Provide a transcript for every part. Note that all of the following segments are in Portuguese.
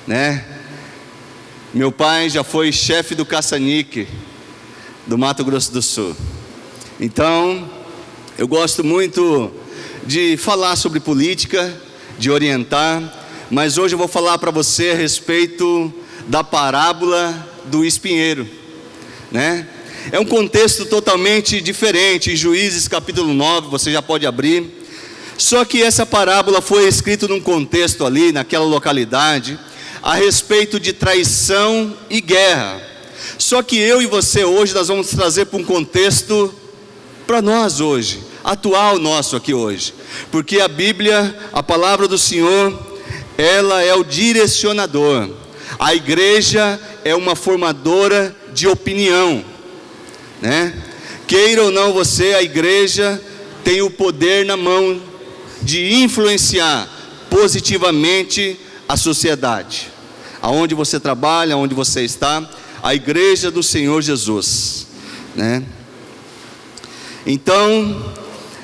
né? Meu pai já foi chefe do caça-níquel do Mato Grosso do Sul. Então, eu gosto muito de falar sobre política, de orientar, mas hoje eu vou falar para você a respeito da parábola do espinheiro, né? É um contexto totalmente diferente. Em Juízes capítulo 9, você já pode abrir. Só que essa parábola foi escrita num contexto ali, naquela localidade, a respeito de traição e guerra. Só que eu e você hoje, nós vamos trazer para um contexto para nós hoje, atual nosso aqui hoje. Porque a Bíblia, a palavra do Senhor, ela é o direcionador. A igreja é uma formadora de opinião, né? Queira ou não você, a igreja tem o poder na mão de influenciar positivamente a sociedade. Aonde você trabalha, aonde você está, a igreja do Senhor Jesus, né? Então,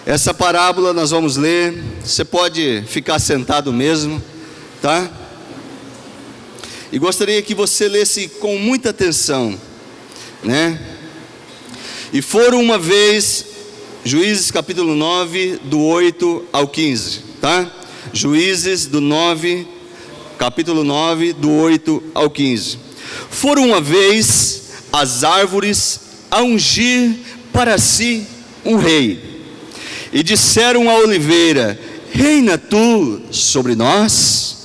essa parábola nós vamos ler. Você pode ficar sentado mesmo, tá? E gostaria que você lesse com muita atenção, né? E foram uma vez, Juízes capítulo 9, do 8 ao 15, tá? Juízes do 9, capítulo 9, do 8 ao 15. Foram uma vez as árvores a ungir para si um rei, e disseram à oliveira: reina tu sobre nós?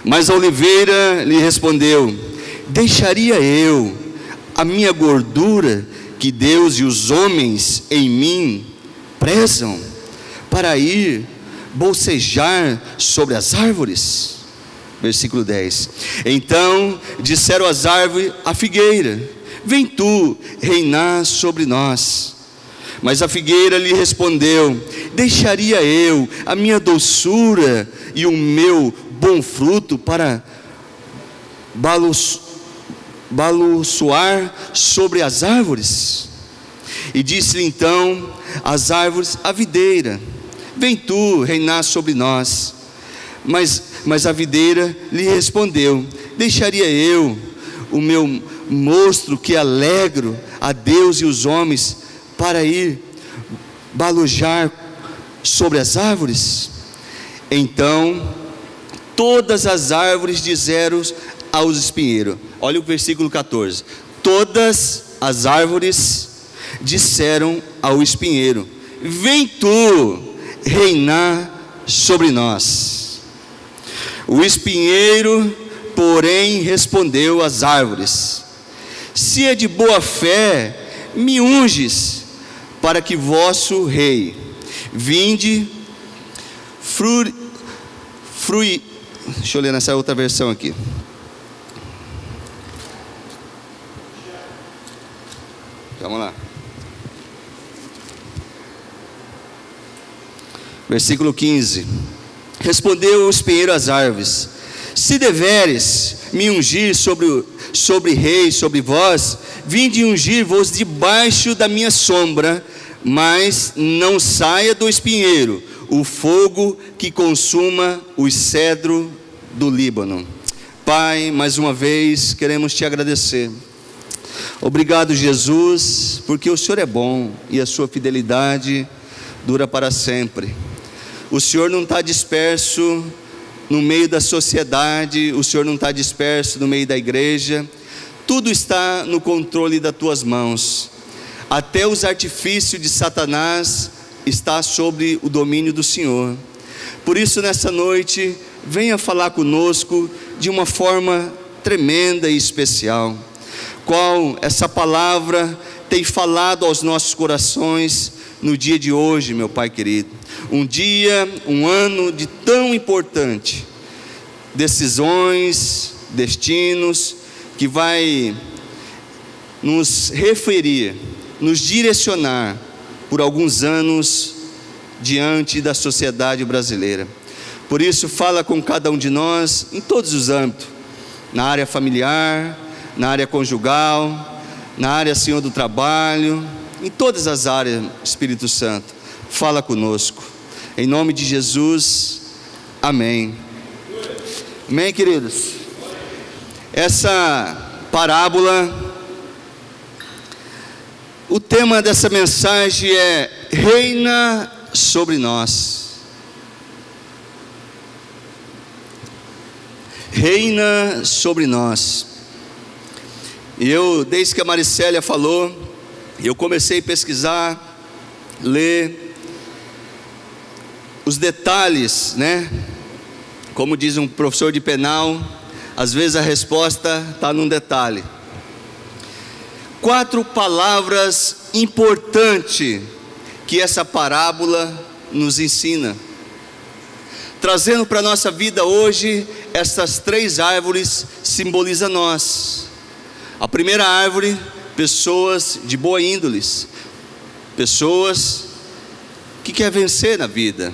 Mas a oliveira lhe respondeu: deixaria eu a minha gordura que Deus e os homens em mim prezam, para ir bocejar sobre as árvores? Versículo 10. Então disseram as árvores à figueira: vem tu reinar sobre nós. Mas a figueira lhe respondeu: deixaria eu a minha doçura e o meu bom fruto para balançoar sobre as árvores? E disse-lhe então as árvores à videira: vem tu reinar sobre nós. Mas a videira lhe respondeu: deixaria eu o meu mosto que alegro a Deus e os homens para ir balojar sobre as árvores? Então todas as árvores disseram aos espinheiros, olha o versículo 14: todas as árvores disseram ao espinheiro: vem tu reinar sobre nós. O espinheiro, porém, respondeu às árvores: se é de boa fé, me unges para que vosso rei vinde deixa eu ler nessa outra versão aqui. Vamos lá. Versículo 15. Respondeu o espinheiro às árvores: se deveres me ungir sobre rei, sobre vós, vinde ungir-vos debaixo da minha sombra, mas não saia do espinheiro o fogo que consuma os cedros do Líbano. Pai, mais uma vez queremos te agradecer. Obrigado, Jesus, porque o Senhor é bom e a sua fidelidade dura para sempre. O Senhor não está disperso no meio da sociedade, o Senhor não está disperso no meio da igreja. Tudo está no controle das tuas mãos. Até os artifícios de Satanás está sobre o domínio do Senhor. Por isso, nessa noite, venha falar conosco de uma forma tremenda e especial. Qual essa palavra tem falado aos nossos corações no dia de hoje, meu Pai querido. Um dia, um ano de tão importante. Decisões, destinos, que vai nos referir, nos direcionar por alguns anos diante da sociedade brasileira. Por isso, fala com cada um de nós em todos os âmbitos, na área familiar, na área conjugal, na área, Senhor, do trabalho, em todas as áreas. Espírito Santo, fala conosco, em nome de Jesus, amém. Amém, queridos? Essa parábola, o tema dessa mensagem é: reina sobre nós. Reina sobre nós. E eu, desde que a Maricélia falou, eu comecei a pesquisar, ler os detalhes, né? Como diz um professor de penal, às vezes a resposta está num detalhe. 4 palavras importantes que essa parábola nos ensina, trazendo para a nossa vida hoje. Essas 3 árvores simbolizam nós. A primeira árvore, pessoas de boa índole, pessoas que querem vencer na vida,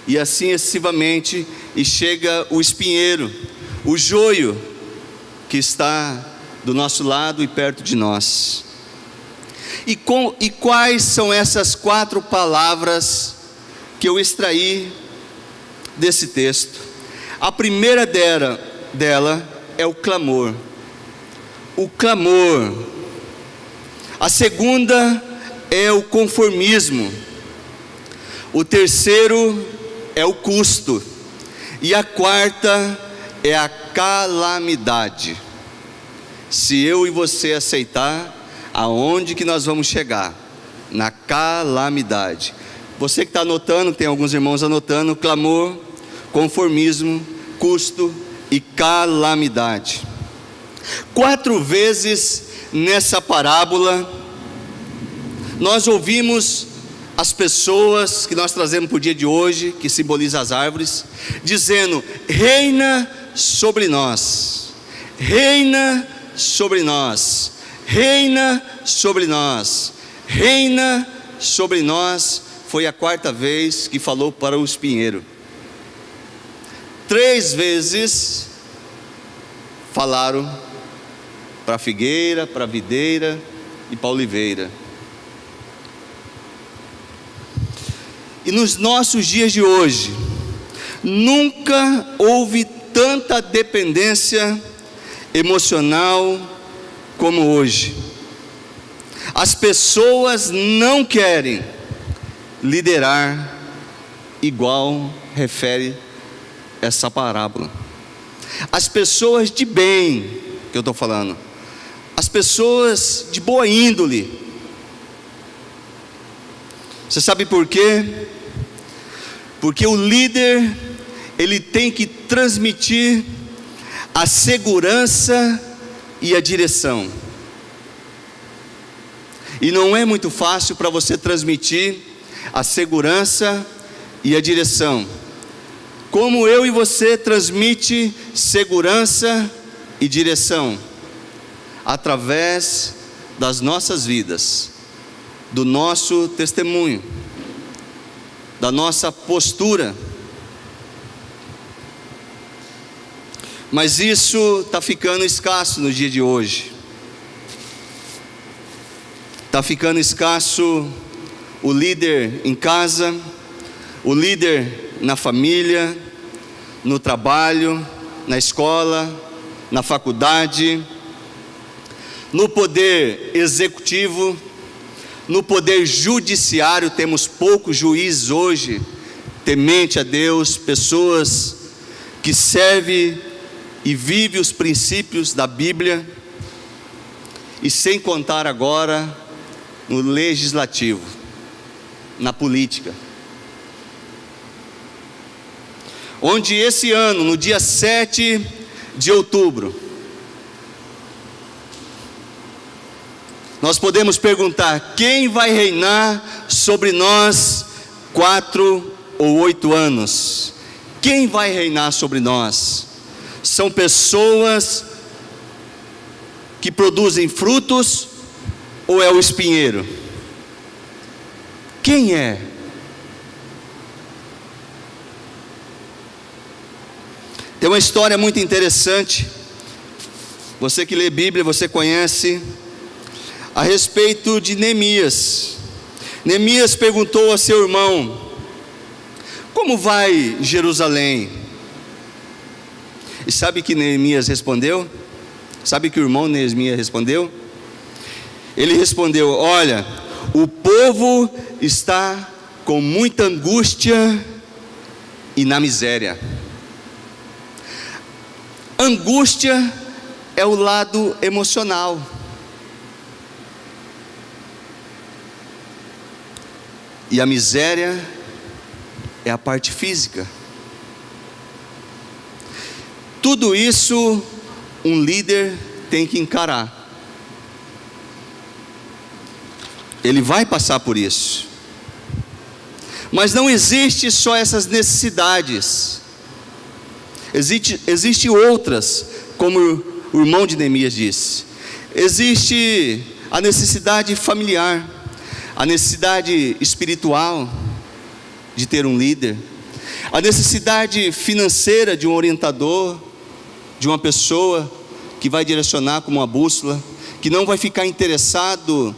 e assim excessivamente, e chega o espinheiro, o joio, que está do nosso lado e perto de nós. E quais são essas 4 palavras que eu extraí desse texto? A primeira dela é o clamor. O clamor. A segunda é o conformismo. O terceiro é o custo. E a quarta é a calamidade. Se eu e você aceitar, aonde que nós vamos chegar? Na calamidade. Você que está anotando, tem alguns irmãos anotando: clamor, conformismo, custo e calamidade. 4 vezes nessa parábola nós ouvimos as pessoas que nós trazemos para o dia de hoje, que simboliza as árvores, dizendo: reina sobre nós, reina sobre nós, reina sobre nós, reina sobre nós. Foi a 4ª vez que falou para o espinheiro. 3 vezes falaram para a figueira, para a videira e para a oliveira. E nos nossos dias de hoje, nunca houve tanta dependência emocional como hoje. As pessoas não querem liderar igual refere essa parábola. As pessoas de bem, que eu estou falando, as pessoas de boa índole. Você sabe por quê? Porque o líder, ele tem que transmitir a segurança e a direção. E não é muito fácil para você transmitir a segurança e a direção. Como eu e você transmite segurança e direção? Através das nossas vidas, do nosso testemunho, da nossa postura. Mas isso está ficando escasso no dia de hoje. Está ficando escasso o líder em casa, o líder na família, no trabalho, na escola, na faculdade, no poder executivo, no poder judiciário. Temos poucos juízes hoje, temente a Deus, pessoas que servem e vivem os princípios da Bíblia, e sem contar agora no legislativo, na política, onde esse ano, no dia 7 de outubro, nós podemos perguntar: quem vai reinar sobre nós 4 ou 8 anos? Quem vai reinar sobre nós? São pessoas que produzem frutos, ou é o espinheiro? Quem é? Tem uma história muito interessante. Você que lê Bíblia, você conhece, a respeito de Neemias. Neemias perguntou a seu irmão: como vai Jerusalém? E sabe que Neemias respondeu? Sabe que o irmão Neemias respondeu? Ele respondeu: olha, o povo está com muita angústia e na miséria. Angústia é o lado emocional. E a miséria é a parte física. Tudo isso um líder tem que encarar. Ele vai passar por isso. Mas não existe só essas necessidades. Existe outras, como o irmão de Neemias disse. Existe a necessidade familiar, a necessidade espiritual de ter um líder, a necessidade financeira de um orientador, de uma pessoa que vai direcionar como uma bússola, que não vai ficar interessado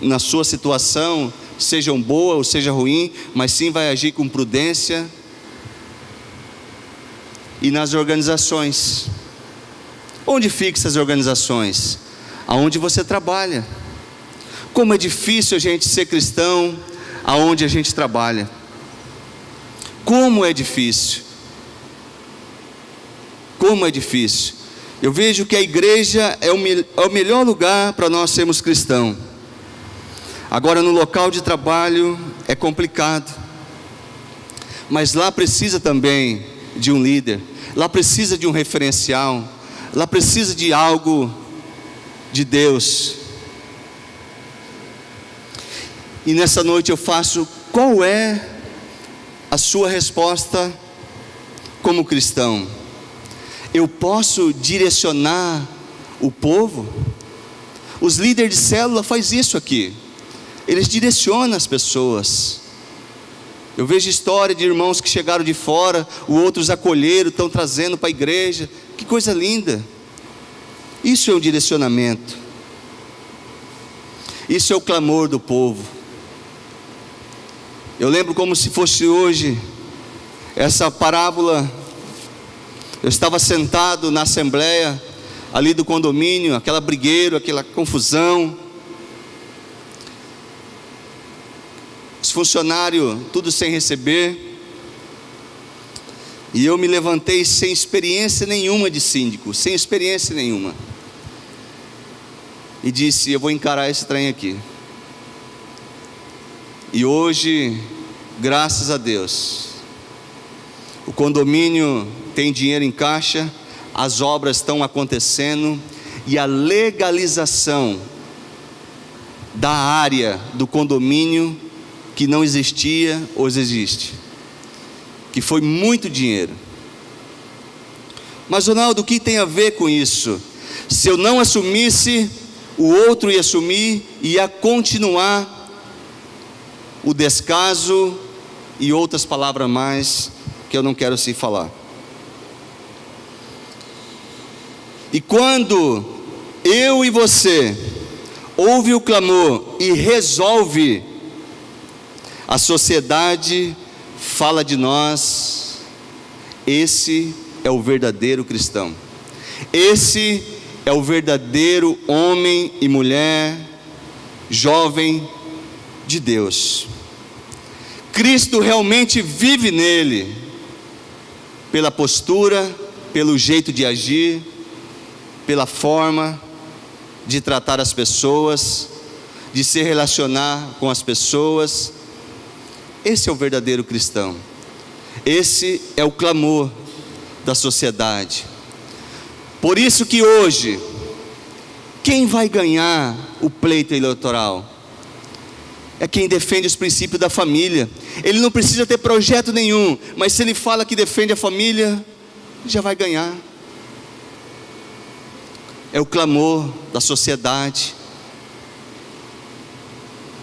na sua situação, seja boa ou seja ruim, mas sim vai agir com prudência. E nas organizações, onde ficam essas organizações? Aonde você trabalha. Como é difícil a gente ser cristão aonde a gente trabalha. Como é difícil. Como é difícil. Eu vejo que a igreja é o melhor lugar para nós sermos cristãos. Agora no local de trabalho é complicado. Mas lá precisa também de um líder. Lá precisa de um referencial. Lá precisa de algo de Deus. E nessa noite eu faço: qual é a sua resposta como cristão? Eu posso direcionar o povo? Os líderes de célula fazem isso aqui. Eles direcionam as pessoas. Eu vejo história de irmãos que chegaram de fora, os outros acolheram, estão trazendo para a igreja. Que coisa linda. Isso é um direcionamento. Isso é o clamor do povo. Eu lembro como se fosse hoje essa parábola. Eu estava sentado na assembleia ali do condomínio, aquela brigueiro, aquela confusão. Os funcionários tudo sem receber. E eu me levantei sem experiência nenhuma de síndico, sem experiência nenhuma. E disse: eu vou encarar esse trem aqui. E hoje, graças a Deus, o condomínio tem dinheiro em caixa, as obras estão acontecendo e a legalização da área do condomínio que não existia, hoje existe, que foi muito dinheiro. Mas Ronaldo, o que tem a ver com isso? Se eu não assumisse, o outro ia assumir e ia continuar o descaso e outras palavras mais que eu não quero se falar. E quando eu e você ouve o clamor e resolve, a sociedade fala de nós. Esse é o verdadeiro cristão. Esse é o verdadeiro homem e mulher, jovem de Deus. Cristo realmente vive nele, pela postura, pelo jeito de agir, pela forma de tratar as pessoas, de se relacionar com as pessoas. Esse é o verdadeiro cristão. Esse é o clamor da sociedade. Por isso que hoje, quem vai ganhar o pleito eleitoral? É quem defende os princípios da família. Ele não precisa ter projeto nenhum, mas se ele fala que defende a família, já vai ganhar. É o clamor da sociedade.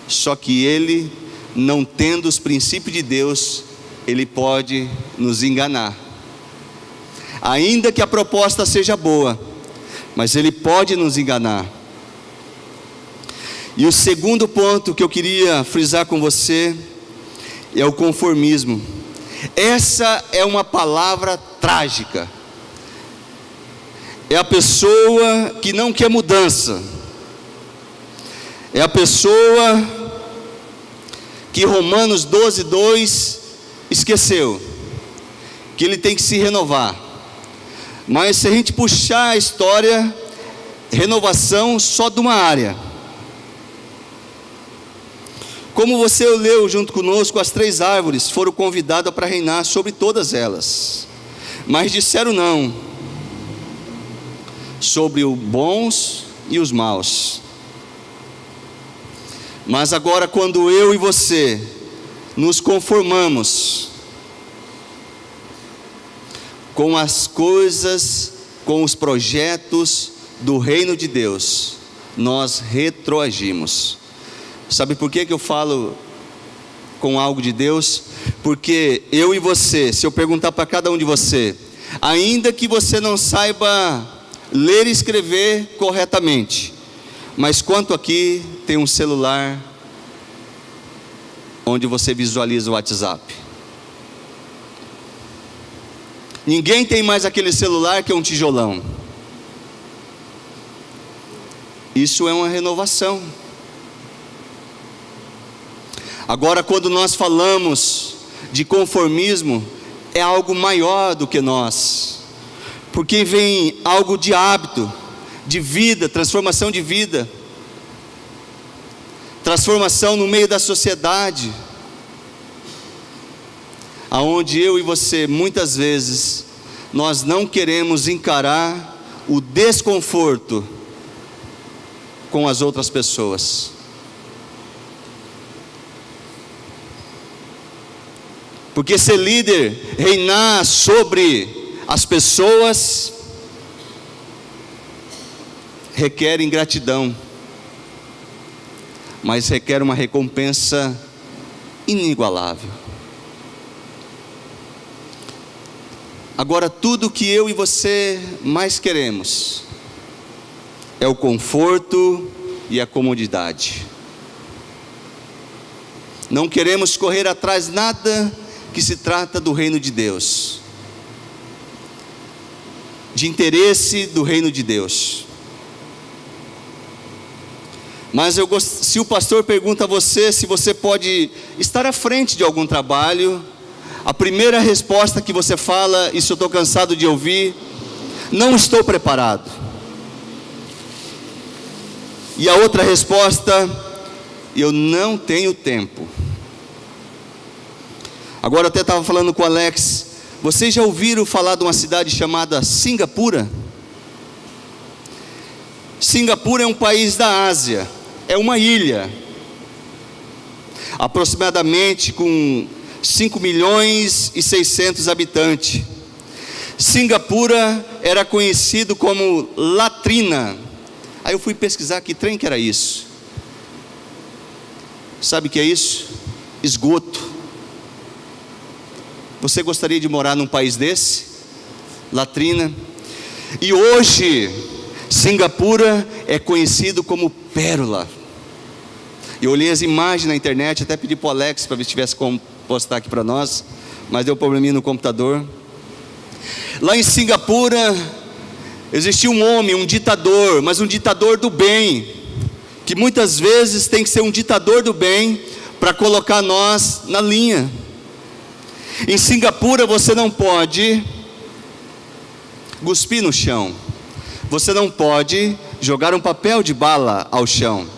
Só que ele, não tendo os princípios de Deus, ele pode nos enganar. Ainda que a proposta seja boa, mas ele pode nos enganar. E o segundo ponto que eu queria frisar com você é o conformismo. Essa é uma palavra trágica. é a pessoa que não quer mudança, é a pessoa que Romanos 12:2 esqueceu, que ele tem que se renovar. Mas se a gente puxar a história, renovação só de uma área. Como você leu junto conosco, as 3 árvores foram convidadas para reinar sobre todas elas, mas disseram não, sobre os bons e os maus. Mas agora, quando eu e você nos conformamos com as coisas, com os projetos do reino de Deus, nós retroagimos. Sabe por que eu falo com algo de Deus? Porque eu e você, se eu perguntar para cada um de você, ainda que você não saiba ler e escrever corretamente, mas quanto aqui tem um celular onde você visualiza o WhatsApp? Ninguém tem mais aquele celular que é um tijolão. Isso é uma renovação. Agora, quando nós falamos de conformismo, é algo maior do que nós, porque vem algo de hábito, de vida, transformação de vida, transformação no meio da sociedade, aonde eu e você, muitas vezes, nós não queremos encarar o desconforto com as outras pessoas. Porque ser líder, reinar sobre as pessoas, requer ingratidão, mas requer uma recompensa inigualável. Agora, tudo que eu e você mais queremos é o conforto e a comodidade. Não queremos correr atrás nada que se trata do reino de Deus, de interesse do reino de Deus. Mas se o pastor pergunta a você se você pode estar à frente de algum trabalho, a primeira resposta que você fala, isso eu estou cansado de ouvir: não estou preparado. E a outra resposta: eu não tenho tempo. Agora eu até estava falando com o Alex, vocês já ouviram falar de uma cidade chamada Singapura? Singapura é um país da Ásia, é uma ilha, aproximadamente com 5.600.000 habitantes. Singapura era conhecido como latrina. Aí eu fui pesquisar que trem que era isso. Sabe o que é isso? Esgoto. Você gostaria de morar num país desse? Latrina. E hoje Singapura é conhecido como pérola. Eu olhei as imagens na internet, até pedi para o Alex para ver se tivesse como postar aqui para nós, mas deu probleminha no computador. Lá em Singapura existia um homem, um ditador, mas um ditador do bem, que muitas vezes tem que ser um ditador do bem para colocar nós na linha. Em Singapura você não pode cuspir no chão, você não pode jogar um papel de bala ao chão,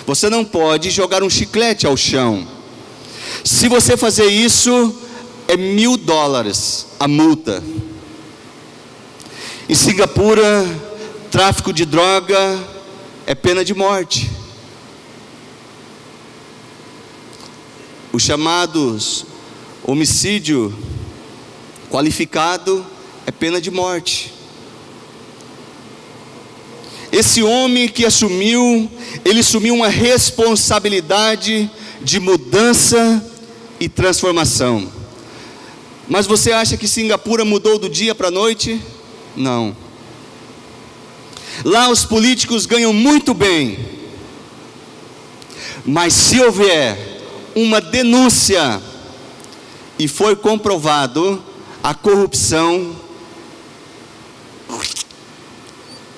você não pode jogar um chiclete ao chão. Se você fazer isso, é $1.000 a multa. Em Singapura, tráfico de droga é pena de morte. Os chamados homicídio qualificado é pena de morte. Esse homem que ele assumiu uma responsabilidade de mudança e transformação. Mas você acha que Singapura mudou do dia para a noite? Não. Lá os políticos ganham muito bem, mas se houver uma denúncia e for comprovado a corrupção,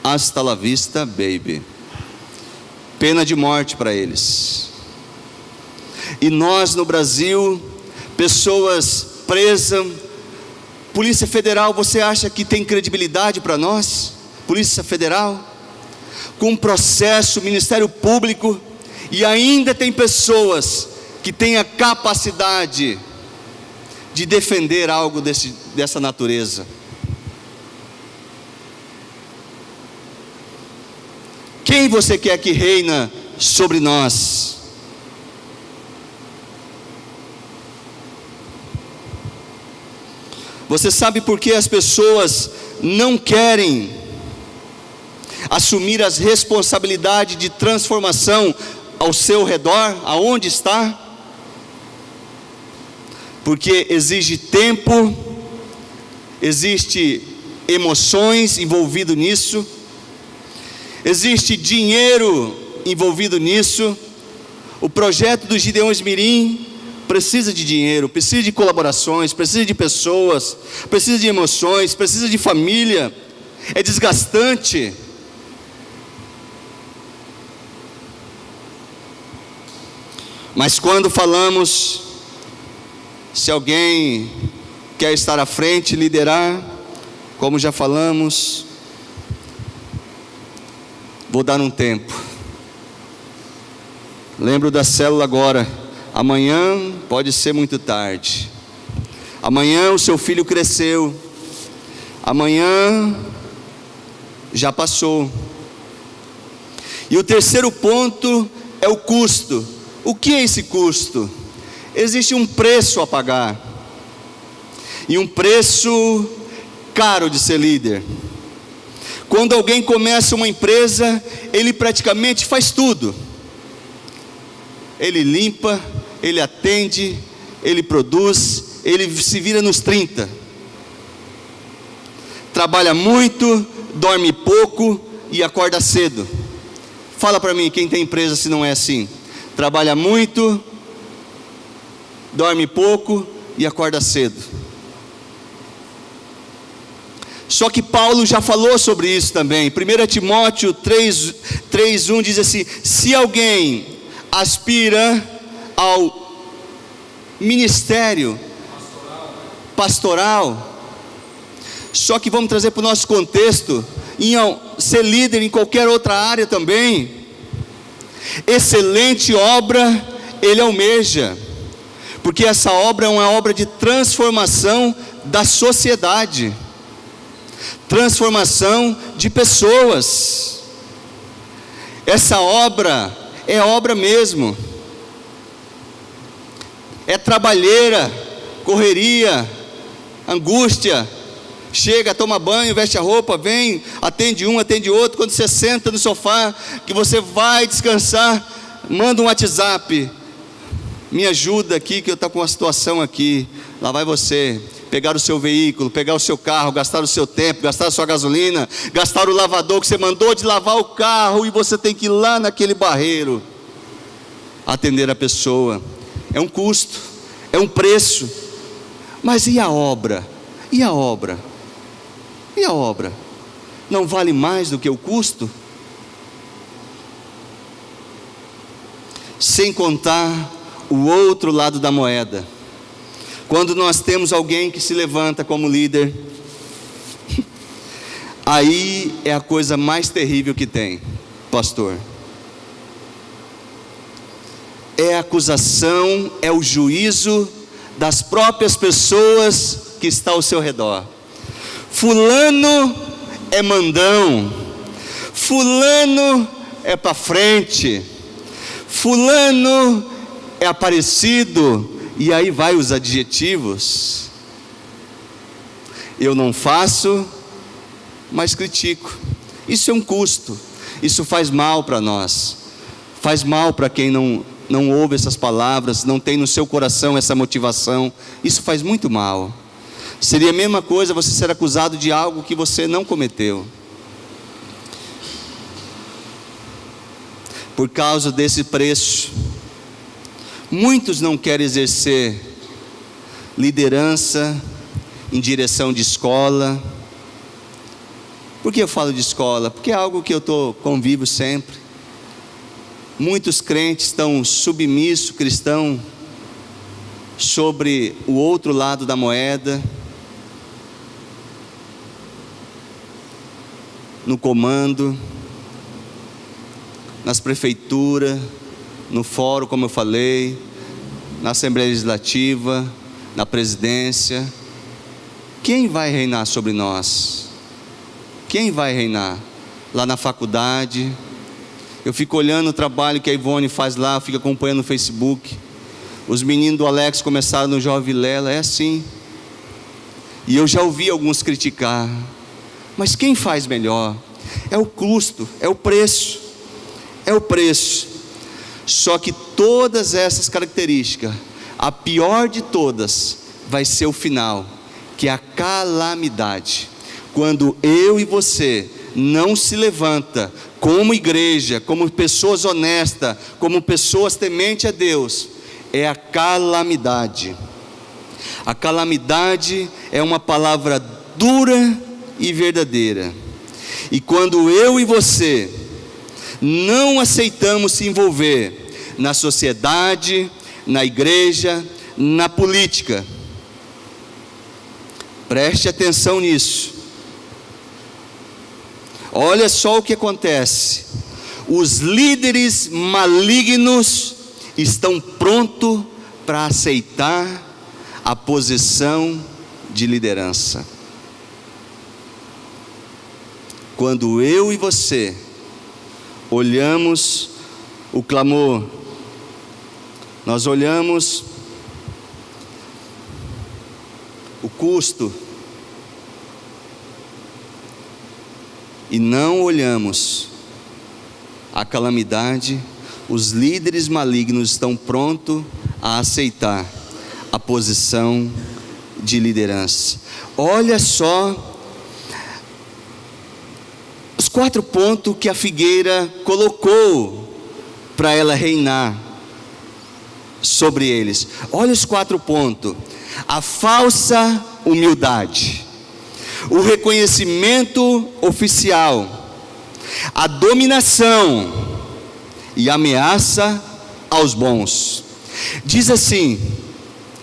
hasta la vista, baby. Pena de morte para eles. E nós no Brasil, pessoas presas, Polícia Federal, você acha que tem credibilidade para nós? Polícia Federal, com processo, Ministério Público, e ainda tem pessoas que têm a capacidade de defender algo dessa natureza. Quem você quer que reina sobre nós? Você sabe por que as pessoas não querem assumir as responsabilidades de transformação ao seu redor, aonde está? Porque exige tempo, existe emoções envolvido nisso, existe dinheiro envolvido nisso. O projeto dos Gideões Mirim precisa de dinheiro, precisa de colaborações, precisa de pessoas, precisa de emoções, precisa de família. É desgastante. Mas quando falamos, se alguém quer estar à frente, liderar, como já falamos, vou dar um tempo. Lembro da célula agora. Amanhã pode ser muito tarde. Amanhã o seu filho cresceu. Amanhã já passou. E o terceiro ponto é o custo. O que é esse custo? Existe um preço a pagar. E um preço caro de ser líder. Quando alguém começa uma empresa, ele praticamente faz tudo. Ele limpa, ele atende, ele produz, ele se vira nos 30. Trabalha muito, dorme pouco e acorda cedo. Fala para mim, quem tem empresa se não é assim? Trabalha muito, dorme pouco e acorda cedo. Só que Paulo já falou sobre isso também. 1 Timóteo 3:1 diz assim: se alguém aspira ao ministério pastoral, só que vamos trazer para o nosso contexto, em ser líder em qualquer outra área também, excelente obra ele almeja, porque essa obra é uma obra de transformação da sociedade, transformação de pessoas. Essa obra é obra mesmo, é trabalheira, correria, angústia. Chega, toma banho, veste a roupa, vem, atende um, atende outro. Quando você senta no sofá, que você vai descansar, manda um WhatsApp: me ajuda aqui que eu estou com uma situação aqui. Lá vai você pegar o seu veículo, pegar o seu carro, gastar o seu tempo, gastar a sua gasolina, gastar o lavador que você mandou de lavar o carro, e você tem que ir lá naquele barreiro atender a pessoa. É um custo, é um preço. Mas e a obra? E a obra? E a obra? Não vale mais do que o custo? Sem contar o outro lado da moeda. Quando nós temos alguém que se levanta como líder, aí é a coisa mais terrível que tem, pastor. É a acusação, é o juízo das próprias pessoas que estão ao seu redor. Fulano é mandão, fulano é para frente, fulano é aparecido. E aí vai os adjetivos. Eu não faço, mas critico. Isso é um custo. Isso faz mal para nós. Faz mal para quem não ouve essas palavras, não tem no seu coração essa motivação. Isso faz muito mal. Seria a mesma coisa você ser acusado de algo que você não cometeu. Por causa desse preço, muitos não querem exercer liderança em direção de escola, Por que eu falo de escola? Porque é algo que eu convivo sempre. Muitos crentes estão submissos, cristãos, sobre o outro lado da moeda, no comando, nas prefeituras, no fórum, como eu falei, na Assembleia Legislativa, na presidência. Quem vai reinar sobre nós? Quem vai reinar? Lá na faculdade, eu fico olhando o trabalho que a Ivone faz lá, eu fico acompanhando no Facebook. Os meninos do Alex começaram no Jovem Vilela, é assim. E eu já ouvi alguns criticar. Mas quem faz melhor? É o custo, é o preço. É o preço. Só que todas essas características, a pior de todas, vai ser o final, que é a calamidade. Quando eu e você não se levanta como igreja, como pessoas honestas, como pessoas tementes a Deus, é a calamidade. A calamidade é uma palavra dura e verdadeira. E quando eu e você não aceitamos se envolver na sociedade, na igreja, na política, preste atenção nisso. Olha só o que acontece. Os líderes malignos estão prontos para aceitar a posição de liderança. Quando eu e você olhamos o clamor, nós olhamos o custo e não olhamos a calamidade, os líderes malignos estão prontos a aceitar a posição de liderança. Olha só os 4 pontos que a figueira colocou para ela reinar sobre eles. Olha os 4 pontos: a falsa humildade, o reconhecimento oficial, a dominação e a ameaça aos bons. Diz assim,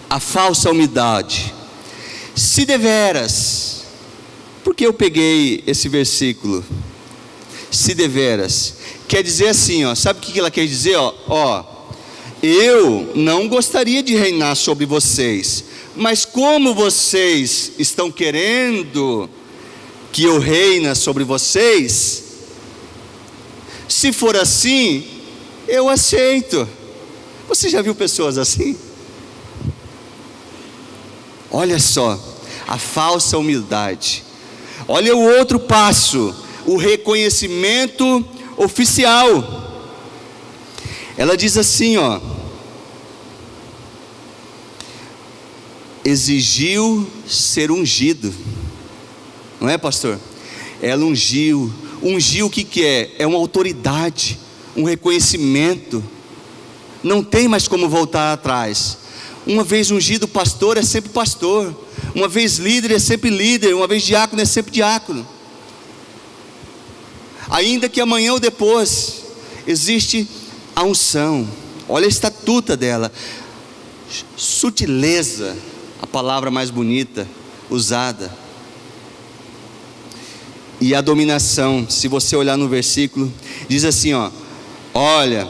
a falsa humildade: se deveras, porque eu peguei esse versículo, se deveras, quer dizer assim, ó, sabe o que ela quer dizer? Eu não gostaria de reinar sobre vocês, mas como vocês estão querendo que eu reine sobre vocês, se for assim, eu aceito. Você já viu pessoas assim? Olha só, a falsa humildade. Olha o outro passo, o reconhecimento oficial. Ela diz assim, exigiu ser ungido, não é, pastor? Ela ungiu o que é? É uma autoridade, um reconhecimento. Não tem mais como voltar atrás. Uma vez ungido pastor, é sempre pastor. Uma vez líder, é sempre líder. Uma vez diácono, é sempre diácono. Ainda que amanhã ou depois, existe a unção. Olha a estatuta dela. Sutileza, a palavra mais bonita usada. E a dominação, se você olhar no versículo, diz assim, olha,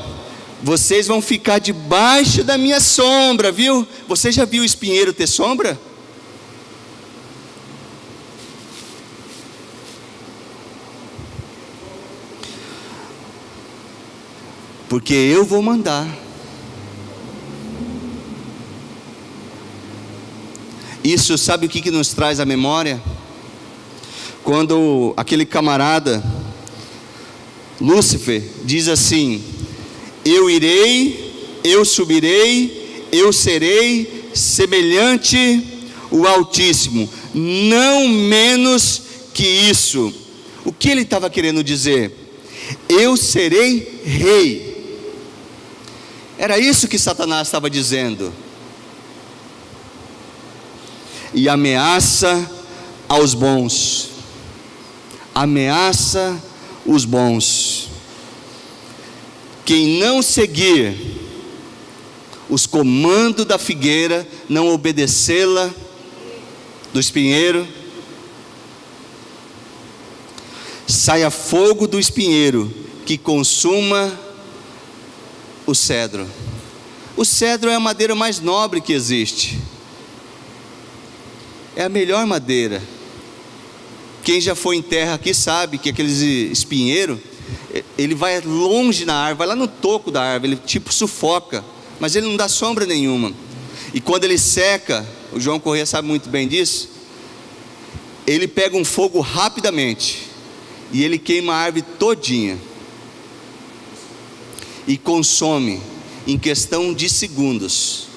vocês vão ficar debaixo da minha sombra, viu? Você já viu o espinheiro ter sombra? Porque eu vou mandar. Isso, sabe o que nos traz à memória? Quando aquele camarada Lúcifer diz assim: eu irei, eu subirei, eu serei semelhante ao Altíssimo, não menos que isso. O que ele estava querendo dizer? Eu serei rei. Era isso que Satanás estava dizendo. E ameaça aos bons. ameaça os bons. Quem não seguir os comandos da figueira, não obedecê-la, do espinheiro, saia fogo do espinheiro que consuma o cedro. O cedro é a madeira mais nobre que existe, é a melhor madeira. Quem já foi em terra aqui sabe que aqueles espinheiro, ele vai longe na árvore, vai lá no toco da árvore, ele tipo sufoca, mas ele não dá sombra nenhuma. E quando ele seca, o João Corrêa sabe muito bem disso, ele pega um fogo rapidamente e ele queima a árvore todinha e consome em questão de segundos.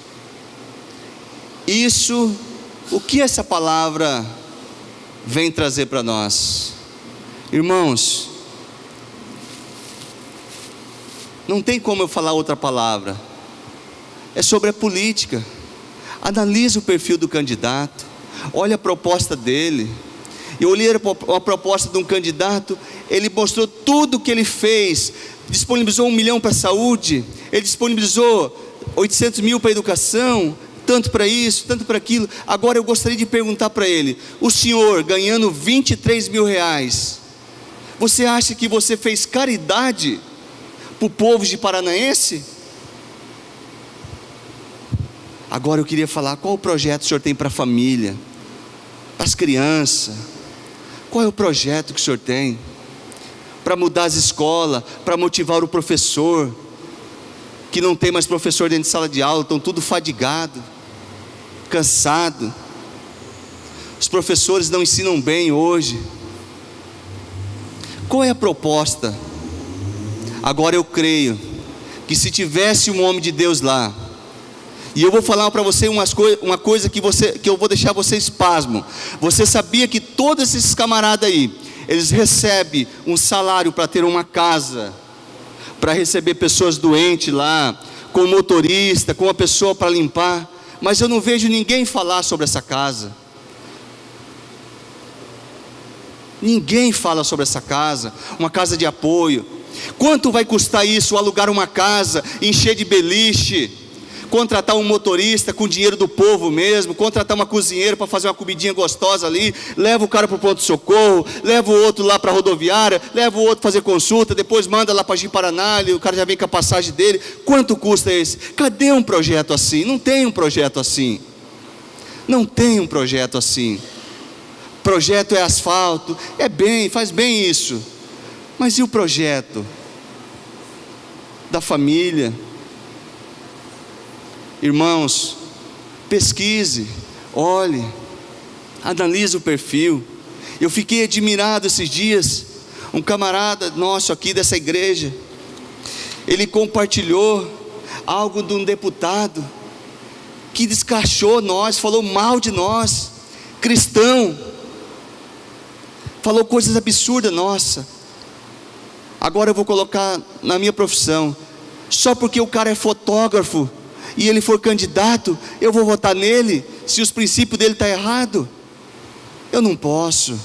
Isso, o que essa palavra vem trazer para nós? Irmãos, não tem como eu falar outra palavra, é sobre a política. Analisa o perfil do candidato, olha a proposta dele. Eu olhei a proposta de um candidato, ele mostrou tudo o que ele fez, disponibilizou 1 milhão para a saúde, ele disponibilizou 800 mil para a educação, tanto para isso, tanto para aquilo. Agora eu gostaria de perguntar para ele: o senhor ganhando 23 mil reais, você acha que você fez caridade para o povo de Paranaense? Agora eu queria falar, qual o projeto que o senhor tem para a família, para as crianças? Qual é o projeto que o senhor tem para mudar as escolas, para motivar o professor, que não tem mais professor dentro de sala de aula, estão tudo fadigado, cansado, os professores não ensinam bem hoje. Qual é a proposta? Agora eu creio que se tivesse um homem de Deus lá, e eu vou falar para você uma coisa que eu vou deixar você espasmo. Você sabia que todos esses camaradas aí, eles recebem um salário para ter uma casa, para receber pessoas doentes lá, com motorista, com uma pessoa para limpar, mas eu não vejo ninguém falar sobre essa casa. Ninguém fala sobre essa casa, uma casa de apoio. Quanto vai custar isso, alugar uma casa, encher de beliche, contratar um motorista com dinheiro do povo mesmo, contratar uma cozinheira para fazer uma comidinha gostosa ali, leva o cara para o pronto-socorro, leva o outro lá para a rodoviária, leva o outro fazer consulta, depois manda lá para Ji-Paraná, o cara já vem com a passagem dele. Quanto custa esse? Cadê um projeto assim? Não tem um projeto assim. Não tem um projeto assim. Projeto é asfalto, é bem, faz bem isso, mas e o projeto da família? Irmãos, pesquise, olhe, analise o perfil. Eu fiquei admirado esses dias, um camarada nosso aqui dessa igreja, ele compartilhou algo de um deputado, que descachou nós, falou mal de nós, cristão, falou coisas absurdas, nossa. Agora eu vou colocar na minha profissão, só porque o cara é fotógrafo, e ele for candidato, eu vou votar nele, se os princípios dele estão errados? Eu não posso.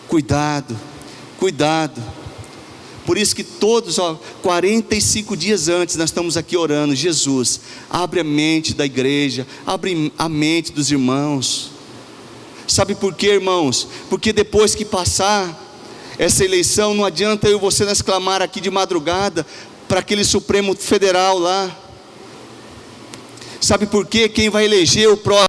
Cuidado. Por isso que todos, 45 dias antes, nós estamos aqui orando: Jesus, abre a mente da igreja, abre a mente dos irmãos. Sabe por quê, irmãos? Porque depois que passar essa eleição, não adianta eu e você nós clamar aqui de madrugada para aquele Supremo Federal lá. Sabe por quê? Quem vai eleger o próximo